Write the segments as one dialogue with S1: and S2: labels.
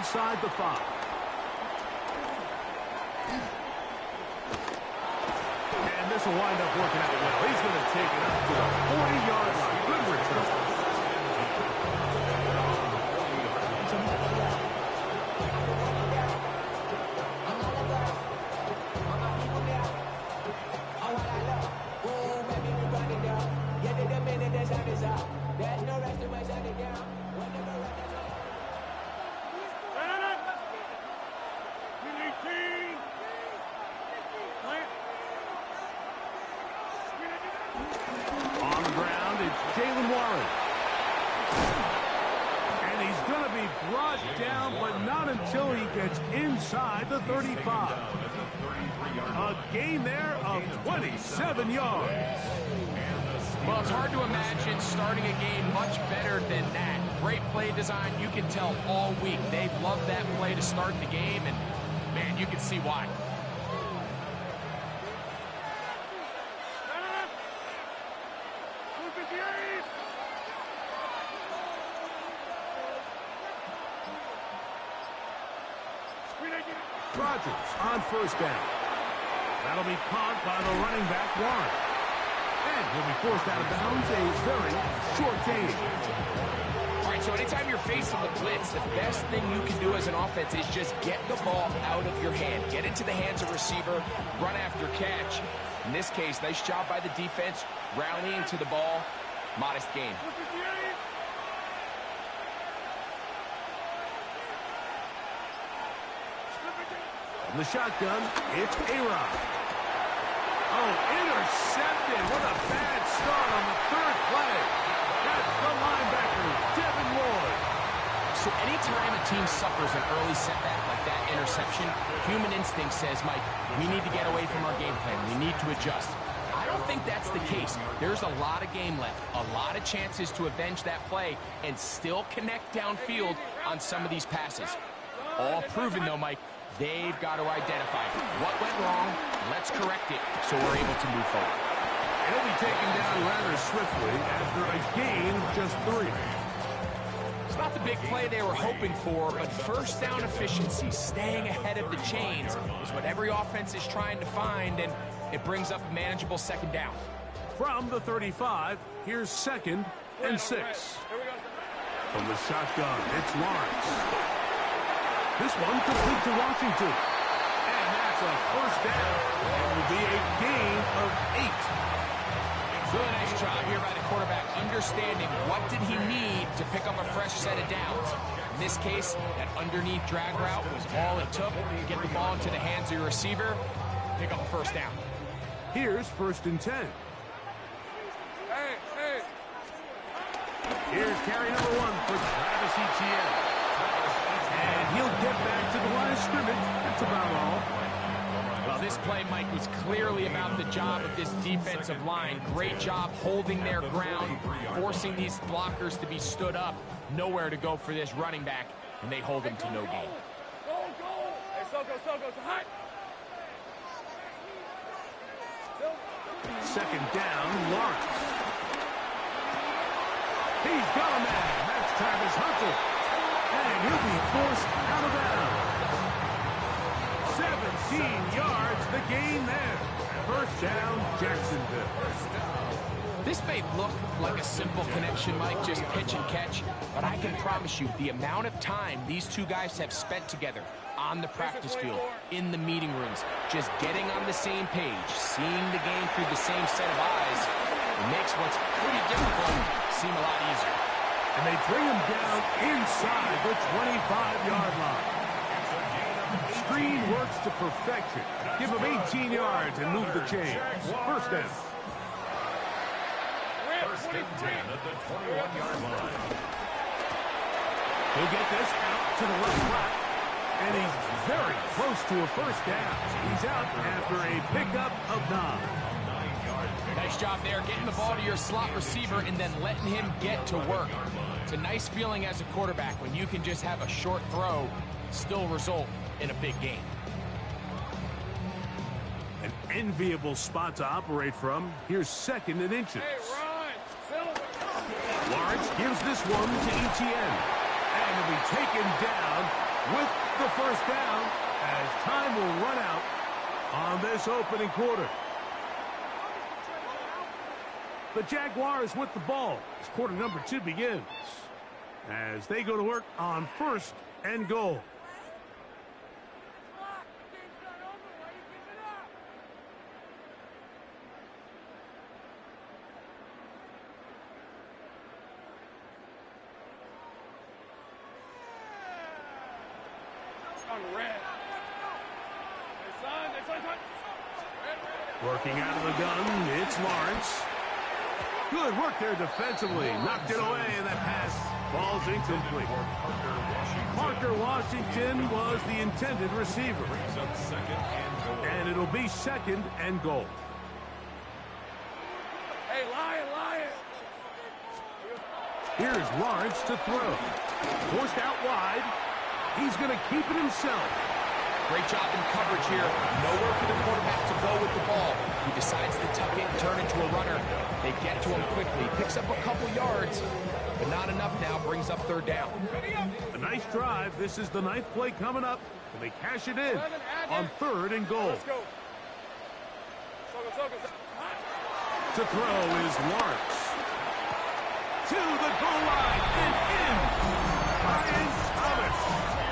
S1: inside the 5. And this will wind up working out well. He's going to take it up to the 40-yard line. Good return. Down, but not until he gets inside the 35. A gain there of 27 yards.
S2: Well, it's hard to imagine starting a game much better than that. Great play design. You can tell all week they love that play to start the game, and, man, you can see why.
S1: Rodgers on first down. That'll be caught by the running back, Warren. And he'll be forced out of bounds, a very short gain.
S2: All right, so anytime you're facing the blitz, the best thing you can do as an offense is just get the ball out of your hand. Get into the hands of receiver, run after catch. In this case, nice job by the defense, rallying to the ball. Modest gain.
S1: From the shotgun, it's A-Rod. Oh, intercepted. What a bad start on the third play. That's the linebacker, Devin Lloyd.
S2: So anytime a team suffers an early setback like that interception, human instinct says, Mike, we need to get away from our game plan. We need to adjust. I don't think that's the case. There's a lot of game left, a lot of chances to avenge that play and still connect downfield on some of these passes. All proven, though, Mike. They've got to identify what went wrong, let's correct it, so we're able to move forward.
S1: He'll be taken down rather swiftly after a gain of just 3.
S2: It's not the big play they were hoping for, but first down efficiency, staying ahead of the chains, is what every offense is trying to find, and it brings up a manageable second down.
S1: From the 35, here's 2nd and 6. From the shotgun, it's Lawrence. This one complete to Washington. And that's a first down. It will be a gain of 8.
S2: Really nice job here by the quarterback, understanding what did he need to pick up a fresh set of downs. In this case, that underneath drag route was all it took to get the ball into the hands of your receiver, pick up a first down.
S1: Here's 1st and 10. Here's carry number 1 for Travis Etienne. And he'll get back to the line of scrimmage. That's about all.
S2: Well, this play, Mike, was clearly about the job of this defensive line. Great job holding their ground, forcing these blockers to be stood up. Nowhere to go for this running back, and they hold him to no gain.
S1: Second down, Lawrence. He's got a man. That's Travis Hunter. And he'll be forced out of bounds. 17 yards, the gain there. First down, Jacksonville.
S2: This may look like a simple connection, Mike, just pitch and catch, but I can promise you the amount of time these two guys have spent together on the practice field, in the meeting rooms, just getting on the same page, seeing the game through the same set of eyes, it makes what's pretty difficult seem a lot easier.
S1: And they bring him down inside the 25-yard line. Screen works to perfection. Give him 18 yards and move the chains. First down.
S3: First and 10 at the 21-yard line.
S1: He'll get this out to the left flat. And he's very close to a first down. He's out after a pickup of 9.
S2: Nice job there, getting the ball to your slot receiver and then letting him get to work. It's a nice feeling as a quarterback when you can just have a short throw, still result in a big game.
S1: An enviable spot to operate from. Here's 2nd and inches. Lawrence gives this one to Etienne. And he'll be taken down with the first down as time will run out on this opening quarter. The Jaguars with the ball as quarter number 2 begins, as they go to work on first and goal. Working out of the gun, it's Lawrence. Good work there defensively. Knocked it away, and that pass falls incomplete. Parker Washington was the intended receiver. And it'll be second and goal.
S4: Hey, Lion!
S1: Here's Lawrence to throw. Forced out wide. He's going to keep it himself.
S2: Great job in coverage here. Nowhere for the quarterback to go with the ball. He decides to tuck it and turn into a runner. They get to him quickly. Picks up a couple yards, but not enough now. Brings up third down.
S1: A nice drive. This is the 9th play coming up, and they cash it in on third and goal.
S4: Let's go.
S1: To throw is Lawrence. To the goal line and in. Ryan Thomas.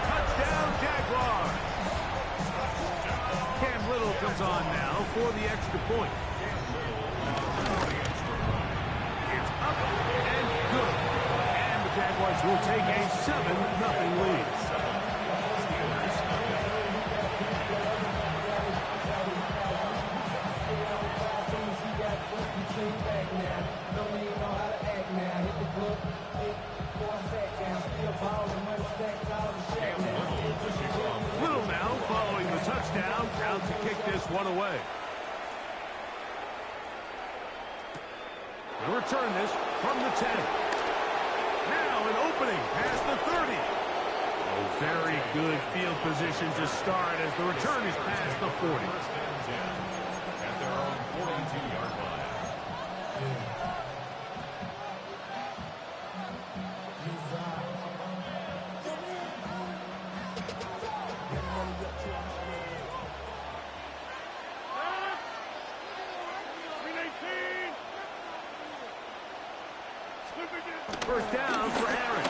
S1: Touchdown, Jaguars. Cam Little comes on now for the extra point. It's up and good. And the Jaguars will take a 7-0 lead. Little now following the touchdown, out to kick this one away. They'll return this from the 10. Now an opening past the 30. Oh, very good field position to start as the return is past the 40.
S3: At their own 42-yard line.
S1: First down for Aaron.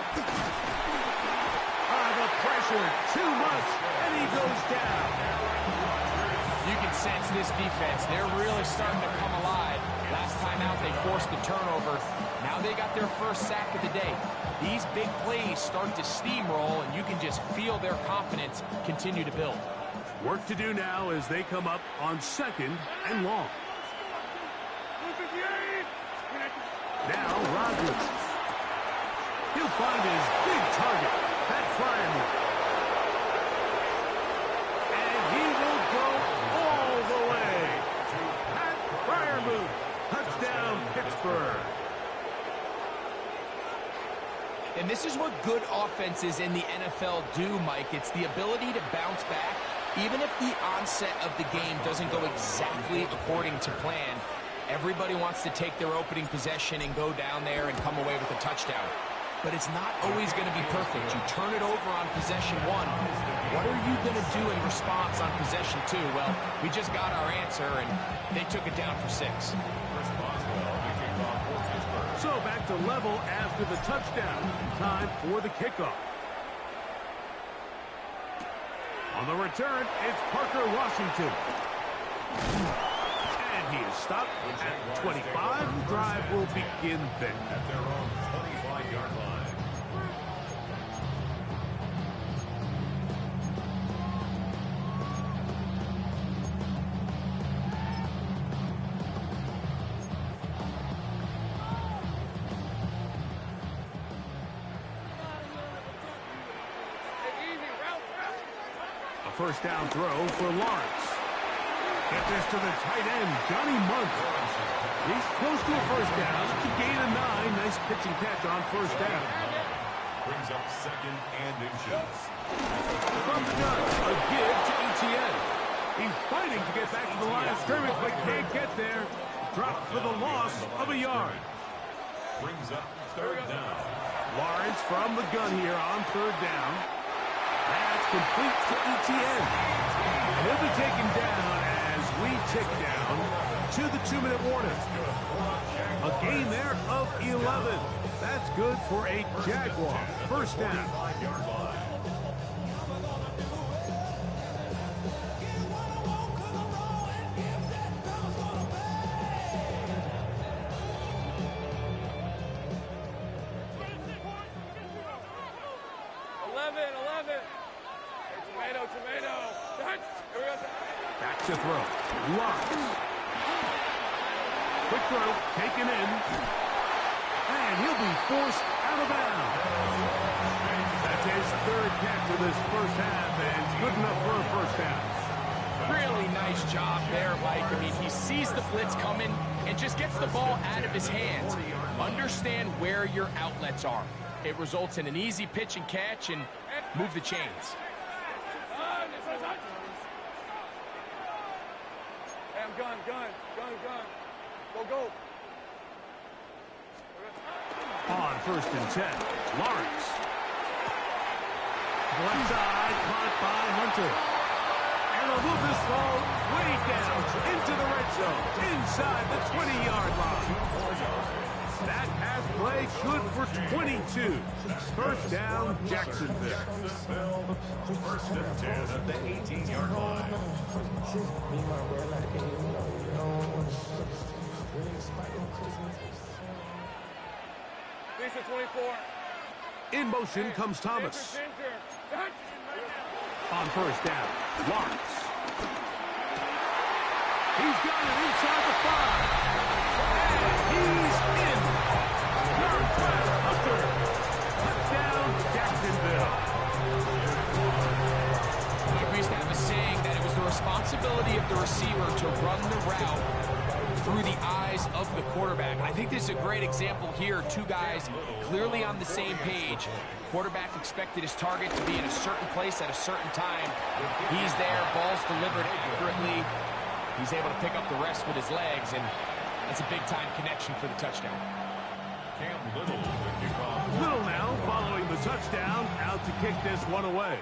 S1: The pressure, too much, and he goes down.
S2: You can sense this defense. They're really starting to come alive. Last time out, they forced the turnover. Now they got their first sack of the day. These big plays start to steamroll, and you can just feel their confidence continue to build.
S1: Work to do now as they come up on second and long. Now Rodgers. He'll find his big target, Pat Fryermuth. And he will go all the way. Pat Fryermuth. Touchdown, Pittsburgh.
S2: And this is what good offenses in the NFL do, Mike. It's the ability to bounce back, even if the onset of the game doesn't go exactly according to plan. Everybody wants to take their opening possession and go down there and come away with a touchdown. But it's not always going to be perfect. You turn it over on possession 1. What are you going to do in response on possession 2? Well, we just got our answer, and they took it down for 6.
S1: So back to level after the touchdown. Time for the kickoff. On the return, it's Parker Washington. And he is stopped at 25. The drive will begin then.
S3: At their own 25-yard line.
S1: First down throw for Lawrence. Get this to the tight end, Johnny Munt. He's close to a first down. To gain a 9. Nice pitch and catch on first down.
S3: Brings up second and inches.
S1: From the gun, a give to Etienne. He's fighting to get back to the line of scrimmage, but can't get there. Dropped for the loss of a yard.
S3: Brings up third down.
S1: Lawrence from the gun here on third down. That's That's complete to ETN. And he'll be taken down as we tick down to the 2-minute warning. A gain there of 11. That's good for a Jaguar first down. Back to throw. Lawrence. Quick throw, taken in. And he'll be forced out of bounds. That's his third catch of this first half, and good enough for a first down.
S2: Really nice job there, Mike. I mean, he sees the blitz coming and just gets the ball out of his hands. Understand where your outlets are. It results in an easy pitch and catch and move the chains.
S4: Gun. Go.
S1: On first and 10, Lawrence. Left side, caught by Hunter. And they'll move this ball way down into the red zone, inside the 20-yard line. That pass play good for 22. First down, Jacksonville.
S3: First and 10 at the 18-yard line.
S4: Lisa 24.
S1: In motion comes Thomas. On first down, Lawrence. He's got it inside the 5. And he's in. Hunter. Touchdown, Jacksonville.
S2: We used to have a saying that it was the responsibility of the receiver to run the route through the eyes of the quarterback. I think this is a great example here. Two guys clearly on the same page. Quarterback expected his target to be in a certain place at a certain time. He's there, ball's delivered accurately. He's able to pick up the rest with his legs, and that's a big-time connection for the touchdown.
S3: Cam Little with kickoff.
S1: Little now following the touchdown, out to kick this one away.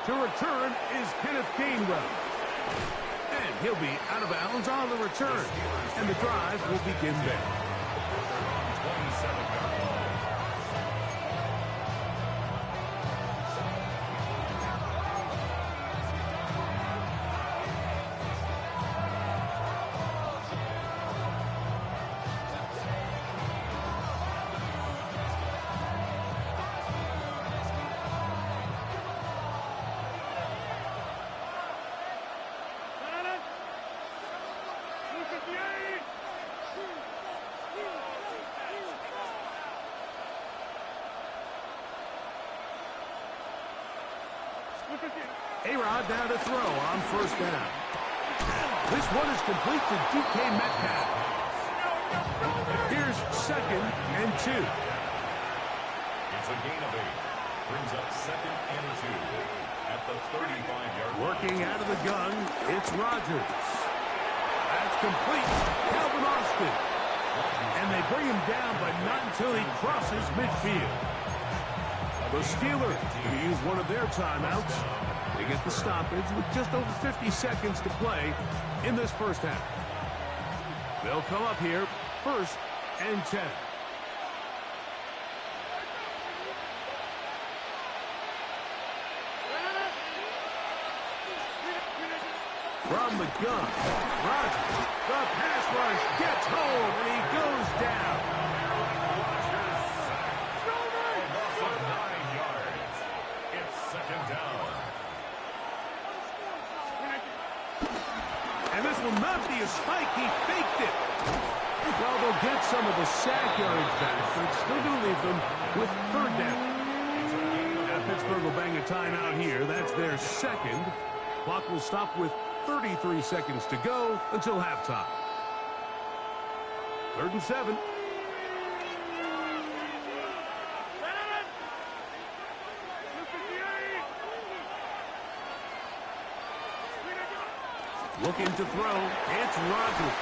S1: To return is Kenneth Gainwell. And he'll be out of bounds on the return. And the drive will begin there.
S3: 27-yard line.
S1: A-Rod now to throw on first down. This one is complete to DK Metcalf. Here's second and 2.
S3: It's a gain of 8. Brings up second and 2 at the 35-yard line.
S1: Working out of the gun, it's Rodgers. That's complete. Calvin Austin. And they bring him down, but not until he crosses midfield. The Steelers will use one of their timeouts. They get the stoppage with just over 50 seconds to play in this first half. They'll come up here, first and 10. From the gun, Rodgers, the pass rush gets home, and he goes down.
S3: For 9 yards. It's second down.
S1: And this will not be a spike. He faked it. Well, they'll get some of the sack yards back, but it's still going to leave them with third down. Now Pittsburgh will bang a timeout here. That's their second. Clock will stop with 33 seconds to go until halftime. 3rd and 7. Looking to throw, it's Rodgers.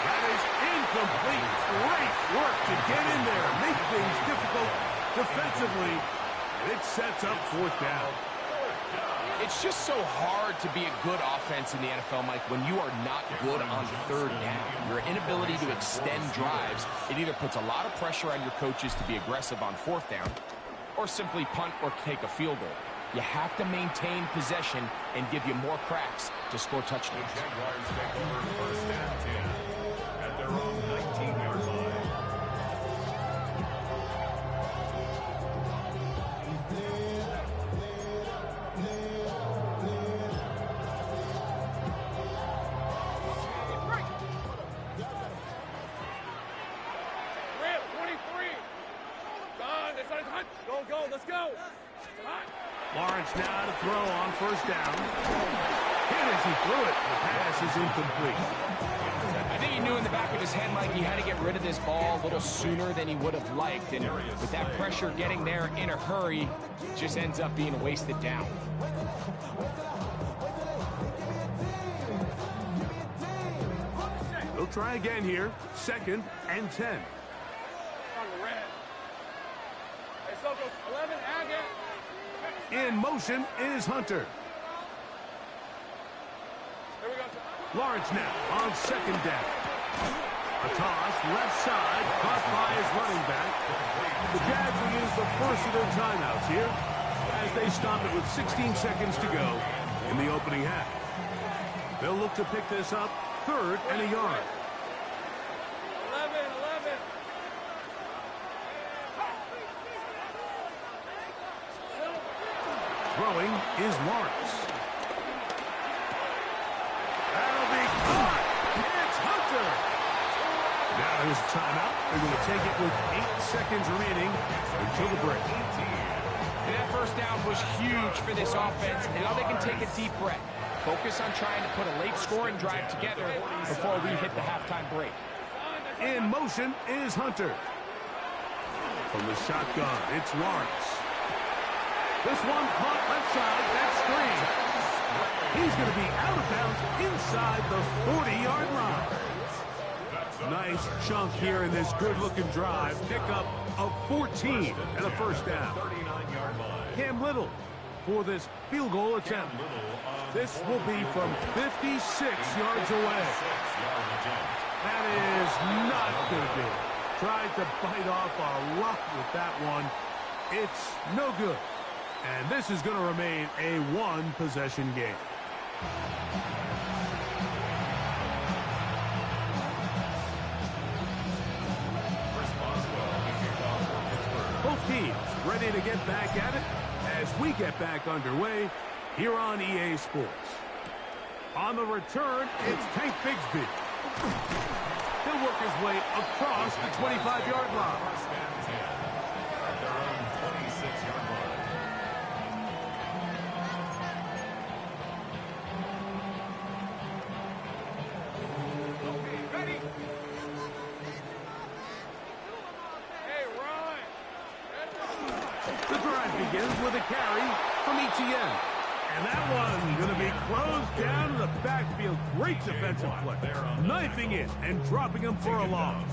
S1: That is incomplete. Great work to get in there, make things difficult defensively, and it sets up fourth down.
S2: It's just so hard to be a good offense in the NFL, Mike, when you are not good on third down. Your inability to extend drives, it either puts a lot of pressure on your coaches to be aggressive on fourth down or simply punt or take a field goal. You have to maintain possession and give you more cracks to score touchdowns.
S3: The Jaguars take over first and 10 at their own 19-yard line.
S4: Go, let's go.
S1: Lawrence now to throw on first down. And as he threw it, the pass is incomplete.
S2: I think he knew in the back of his head, Mike, he had to get rid of this ball a little sooner than he would have liked. And with that pressure getting there in a hurry, it just ends up being a wasted down.
S1: They'll try again here. 2nd and 10.
S4: On the red. Hey, Soko, 11, again.
S1: In motion is Hunter.
S4: Here we go.
S1: Lawrence now on 2nd down. A toss, left side, caught by his running back. The Jags will use the first of their timeouts here as they stop it with 16 seconds to go in the opening half. They'll look to pick this up 3rd and a yard.
S4: 11.
S1: Throwing is Lawrence. That'll be caught. It's Hunter. Now here's a timeout. They're going to take it with 8 seconds remaining until the break.
S2: And that first down was huge for this offense. Now they can take a deep breath. Focus on trying to put a late scoring drive together before we hit the halftime break.
S1: In motion is Hunter. From the shotgun, it's Lawrence. This one caught left side, that's 3. He's going to be out of bounds inside the 40-yard line. Nice chunk here in this good-looking drive. Pickup of 14 and a first down. Cam Little for this field goal attempt. This will be from 56 yards away. That is not going to do it. Tried to bite off a lot with that one. It's no good. And this is going to remain a one-possession game. Both teams ready to get back at it as we get back underway here on EA Sports. On the return, it's Tank Bigsby. He'll work his way across the 25-yard line. Begins with a carry from Etienne. And that one going to be closed down to the backfield. Great defensive play. Knifing it and dropping him for a loss.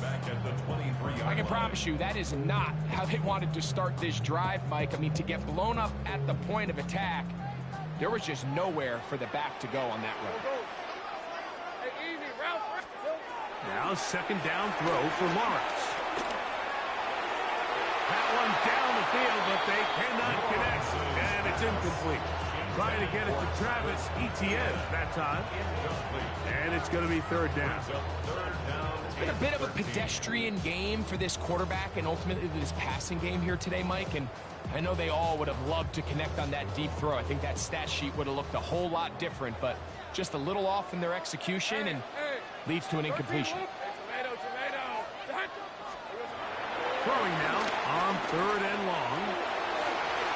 S2: I can promise you that is not how they wanted to start this drive, Mike. I mean, to get blown up at the point of attack, there was just nowhere for the back to go on that run.
S1: Now 2nd down throw for Lawrence. That one down the field, but they cannot connect, and it's incomplete. Trying to get it to Travis Etienne that time, and it's going to be 3rd down.
S2: It's been a bit of a pedestrian game for this quarterback and ultimately this passing game here today, Mike, and I know they all would have loved to connect on that deep throw. I think that stat sheet would have looked a whole lot different, but just a little off in their execution and leads to an incompletion.
S1: Throwing now on 3rd and long.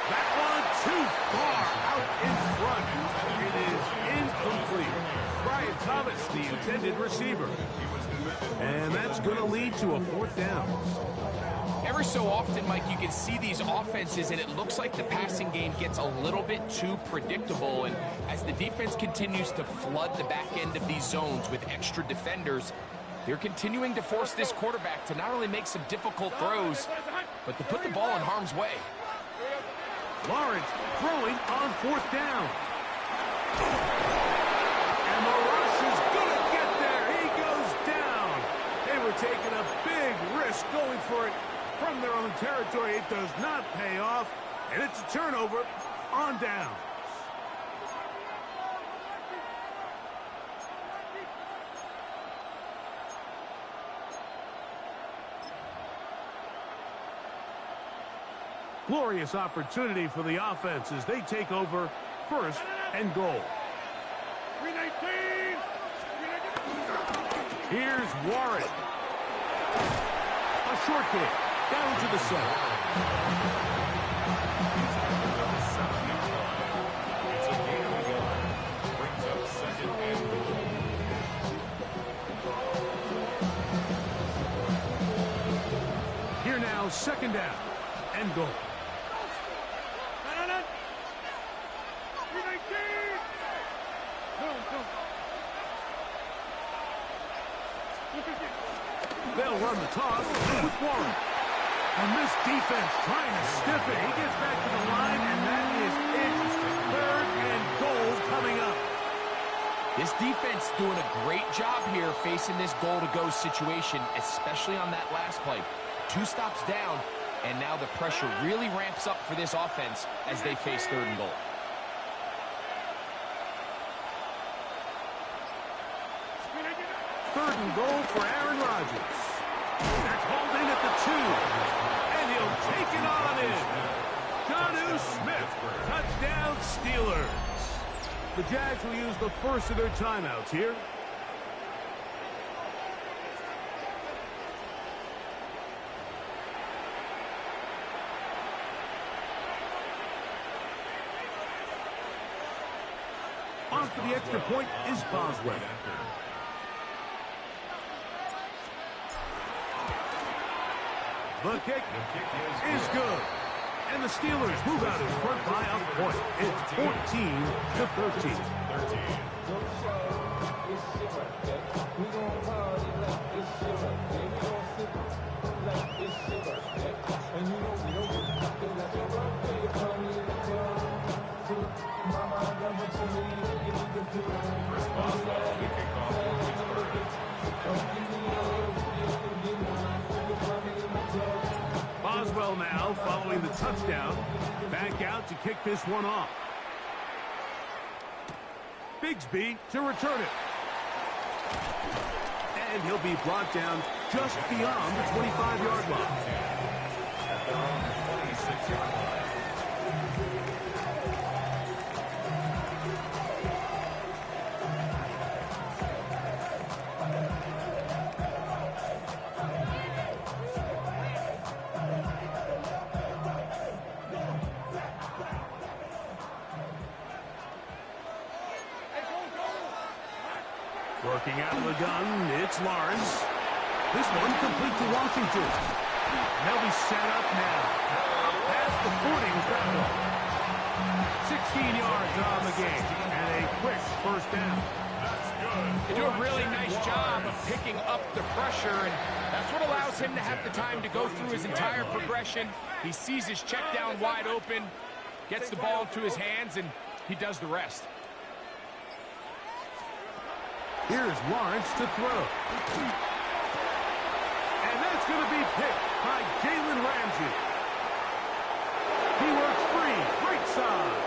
S1: That one too far out in front. It is incomplete. Brian Thomas, the intended receiver. And that's going to lead to a 4th down.
S2: Every so often, Mike, you can see these offenses, and it looks like the passing game gets a little bit too predictable. And as the defense continues to flood the back end of these zones with extra defenders, they're continuing to force this quarterback to not only make some difficult throws, but to put the ball in harm's way.
S1: Lawrence throwing on 4th down. And the rush is going to get there. He goes down. They were taking a big risk going for it from their own territory. It does not pay off, and it's a turnover on down. Glorious opportunity for the offense as they take over 1st and goal.
S4: 319.
S1: Here's Warren. A short kick down to the center.
S3: It's a gain of 1 yard. Brings up 2nd and goal.
S1: Here now, 2nd down and goal.
S4: 319.
S1: They'll run the toss with Warren. And this defense trying to stiff it. He gets back to the line, and that is it. 3rd and goal coming up.
S2: This defense doing a great job here facing this goal-to-go situation, especially on that last play. 2 stops down, and now the pressure really ramps up for this offense as they face 3rd and goal.
S1: Third and goal for Aaron Rodgers. That's hauled in at the 2. And he'll take it on in. Jonnu Smith, touchdown Steelers. The Jags will use the first of their timeouts here. On for the extra point is Boswell. The kick is good. And the Steelers move out in front by a point. It's 14-13. Boswell now following the touchdown. Back out to kick this one off. Bigsby to return it. And he'll be brought down just beyond the 25-yard line.
S3: At their own 26-yard line.
S1: Working out of the gun, it's Lawrence. This one complete to Washington. They'll be set up now. Up past the 40 with that one. 16 yards on the game. And a quick 1st down.
S3: That's good.
S2: They do a really nice job of picking up the pressure, and that's what allows him to have the time to go through his entire progression. He sees his check down wide open, gets the ball into his hands, and he does the rest.
S1: Here's Lawrence to throw. And that's going to be picked by Jalen Ramsey. He works free, right side.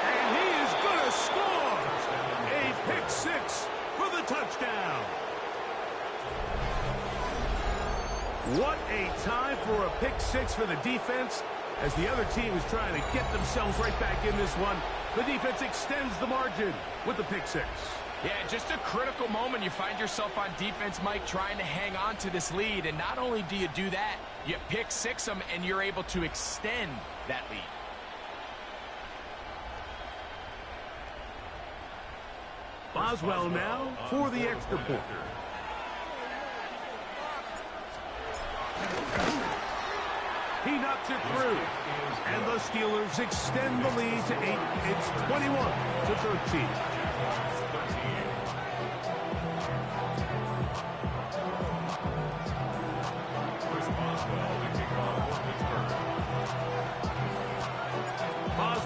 S1: And he is going to score. A pick 6 for the touchdown. What a time for a pick 6 for the defense. As the other team is trying to get themselves right back in this one, the defense extends the margin with the pick 6.
S2: Yeah, just a critical moment. You find yourself on defense, Mike, trying to hang on to this lead. And not only do you do that, you pick 6 them, and you're able to extend that lead.
S1: Boswell now for the extra point. He knocks it through. And the Steelers extend the lead to 8. It's 21-13.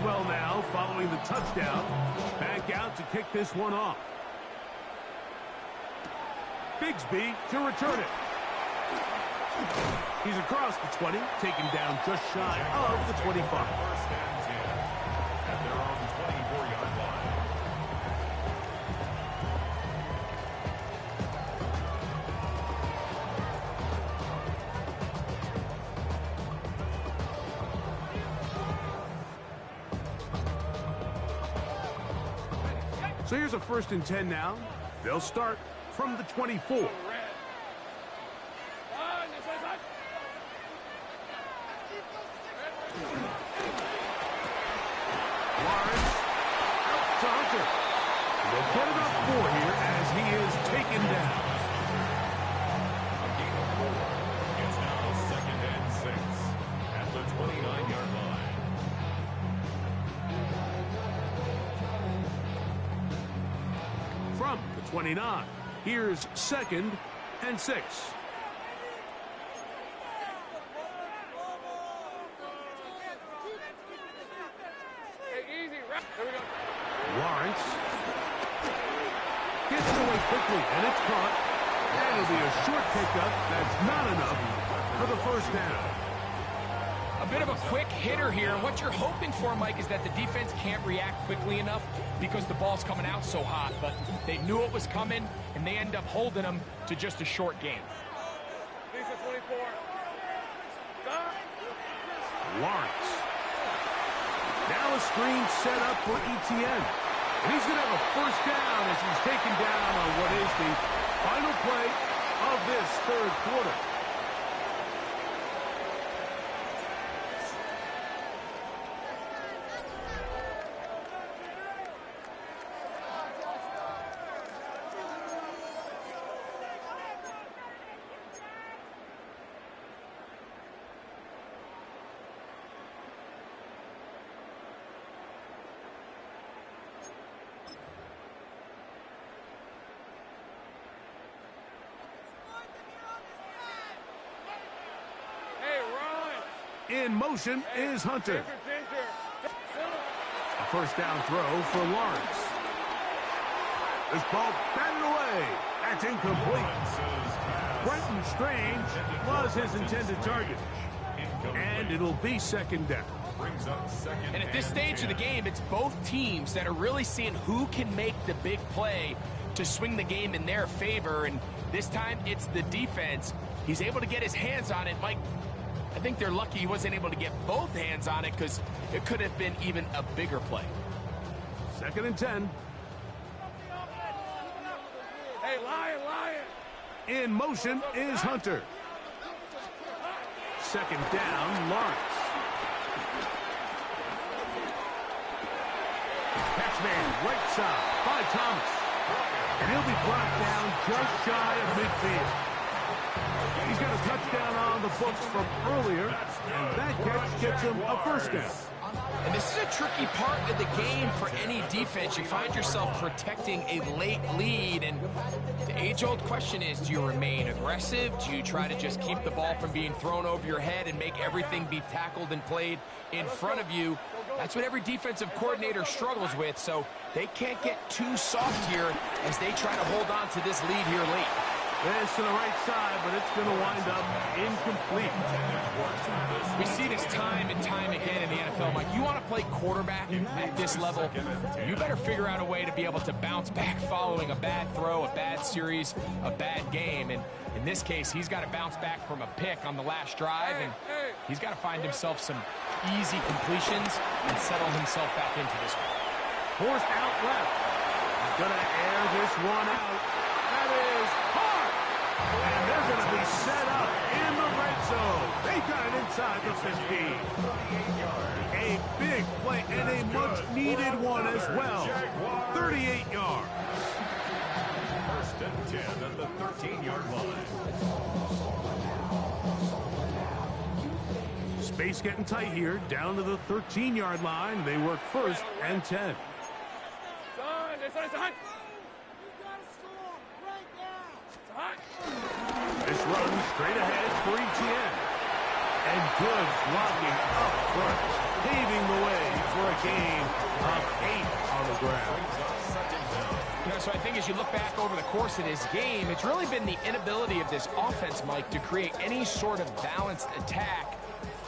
S1: well now following the touchdown. Back out to kick this one off. Bigsby to return it. He's across the 20, taken down just shy of the 25.
S3: First and 10 at their own 24-yard line.
S1: So here's a 1st and 10 now. They'll start from the 24. They'll get it up 4 here as he is taken down.
S3: A gain of 4. It's now 2nd and 6 at the 29-yard line.
S1: From the 29, here's 2nd and 6. Lawrence gets it away quickly, and it's caught. That'll be a short pickup. That's not enough for the 1st down.
S2: A bit of a quick hitter here. And what you're hoping for, Mike, is that the defense can't react quickly enough because the ball's coming out so hot. But they knew it was coming, and they end up holding them to just a short game.
S1: Lawrence. Now a screen set up for ETN. And he's going to have a 1st down as he's taken down on what is the final play of this 3rd quarter. In motion is Hunter. A 1st down throw for Lawrence. This ball batted away. That's incomplete. Brenton Strange was his intended target. And it'll be 2nd down.
S2: And at this stage of the game, it's both teams that are really seeing who can make the big play to swing the game in their favor. And this time, it's the defense. He's able to get his hands on it. Mike, I think they're lucky he wasn't able to get both hands on it because it could have been even a bigger play.
S1: 2nd and 10.
S4: Hey, Lion.
S1: In motion is Hunter. 2nd down, Lawrence. Catch man right side by Thomas. And he'll be brought down just shy of midfield. He's got a touchdown on the books from earlier, and that catch gets him a 1st down.
S2: And this is a tricky part of the game for any defense. You find yourself protecting a late lead, and the age-old question is, do you remain aggressive? Do you try to just keep the ball from being thrown over your head and make everything be tackled and played in front of you? That's what every defensive coordinator struggles with, so they can't get too soft here as they try to hold on to this lead here late.
S1: This to the right side, but it's going to wind up incomplete.
S2: We see this time and time again in the NFL, Mike. You want to play quarterback at this level, you better figure out a way to be able to bounce back following a bad throw, a bad series, a bad game. And in this case, he's got to bounce back from a pick on the last drive, and he's got to find himself some easy completions and settle himself back into this one.
S1: Forced out left. He's going to air this one out. That is hard. And they're going to be set up in the red zone. They got it inside the 15. A big play and a much-needed one as well. 38 yards.
S3: 1st and 10 at the 13-yard line.
S1: Space getting tight here. Down to the 13-yard line. They work 1st and 10. This run straight ahead for ETN. And good blocking up front, paving the way for a gain of 8 on the ground.
S2: You know, so I think as you look back over the course of this game, it's really been the inability of this offense, Mike, to create any sort of balanced attack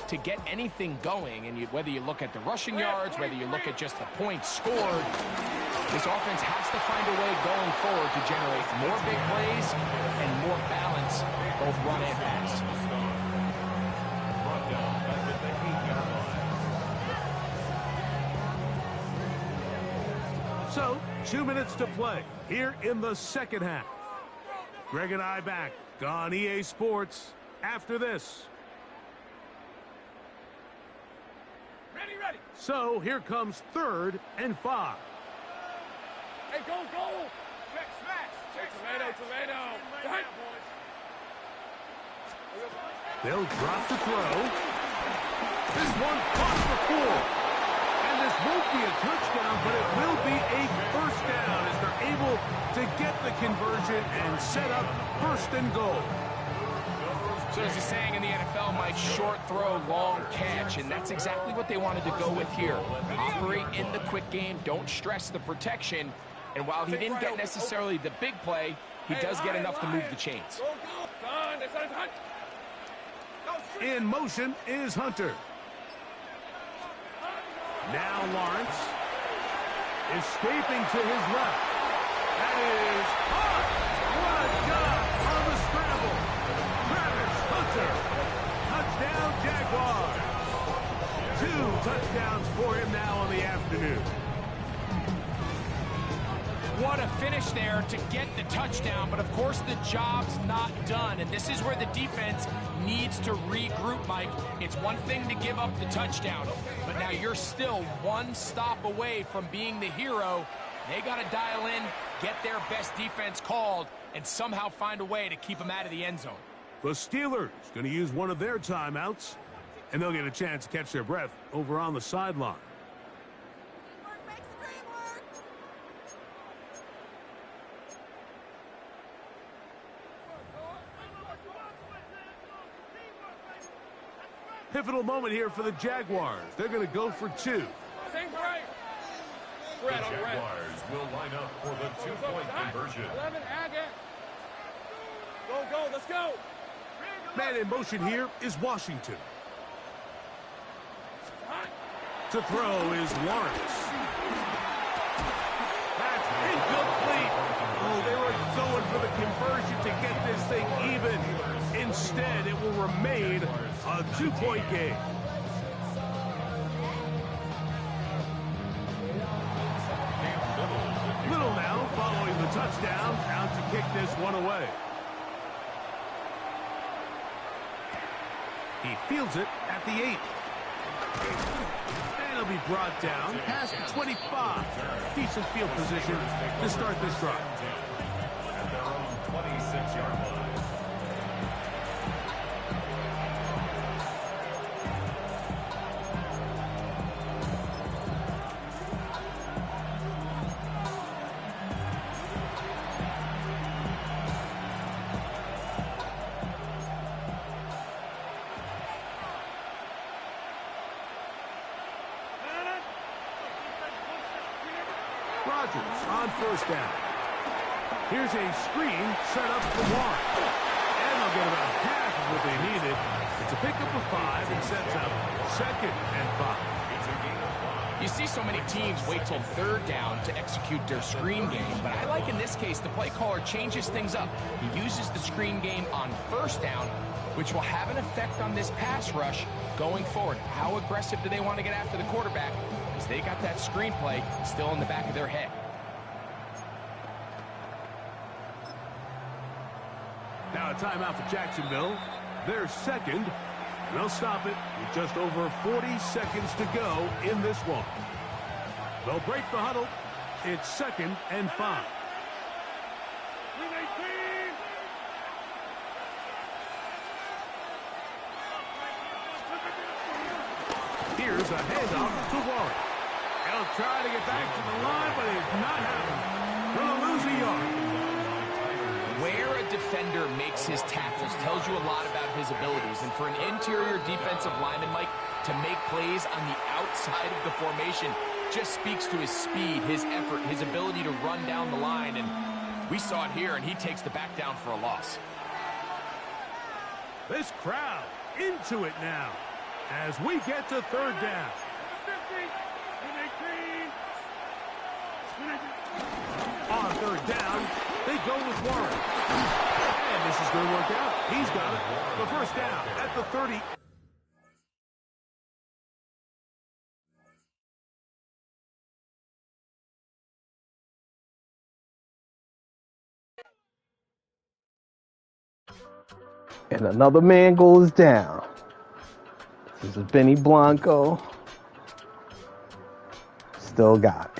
S2: to get anything going. And whether you look at the rushing yards, whether you look at just the points scored, this offense has to find a way going forward to generate more big plays and more balance, both run and pass.
S1: So, 2 minutes to play here in the second half. Greg and I back on EA Sports after this.
S4: Ready.
S1: So, here comes 3rd and 5.
S4: Hey, go. Check tomato. Right.
S1: They'll drop the throw. This one caught the 4. And this won't be a touchdown, but it will be a first down as they're able to get the conversion and set up 1st and goal.
S2: So as a saying in the NFL, Mike, short throw, long catch, and that's exactly what they wanted to go with here. Operate in the quick game, don't stress the protection, and while he didn't get necessarily the big play, he does get enough to move the chains.
S1: In motion is Hunter. Now Lawrence escaping to his left. That is Hunt. What a job on the scramble. Travis Hunter. Touchdown, Jaguars. 2 touchdowns for him now on the afternoon.
S2: What a finish there to get the touchdown, but of course the job's not done, and this is where the defense needs to regroup, Mike. It's one thing to give up the touchdown, but now you're still one stop away from being the hero. They got to dial in, get their best defense called, and somehow find a way to keep them out of the end zone.
S1: The Steelers going to use one of their timeouts, and they'll get a chance to catch their breath over on the sideline. Pivotal moment here for the Jaguars. They're going to go for 2.
S3: The Jaguars will line up for the 2-point conversion.
S4: 11, Agate. Go, let's go.
S1: Man in motion here is Washington. To throw is Lawrence. That's incomplete. Oh, they were going for the conversion to get this thing even. Instead, it will remain a 2-point game. Little now following the touchdown, out to kick this one away. He fields it at the 8. And he'll be brought down past the 25. Decent field position to start this drive.
S3: At their own 26-yard line.
S1: Rodgers on 1st down. Here's a screen set up for Warren. And they'll get about half of what they needed. It's a pickup of 5 and sets up 2nd and 5.
S2: You see so many teams wait till 3rd down to execute their screen game, but I like in this case the play caller changes things up. He uses the screen game on 1st down, which will have an effect on this pass rush going forward. How aggressive do they want to get after the quarterback? Because they got that screenplay still in the back of their head.
S1: Now a timeout for Jacksonville. They're 2nd. They'll stop it with just over 40 seconds to go in this one. They'll break the huddle. It's 2nd and 5. Here's a handoff to Warren. He'll try to get back to the line, but it's not happening. He'll lose a yard.
S2: Where a defender makes his tackles tells you a lot about his abilities. And for an interior defensive lineman, Mike, to to make plays on the outside of the formation just speaks to his speed, his effort, his ability to run down the line. And we saw it here, and he takes the back down for a loss.
S1: This crowd into it now as we get to third down. On third down, they go with Warren. And this is going to work out. He's got it. The first down at the 30.
S5: And another man goes down. This is Benny Blanco. Still got it.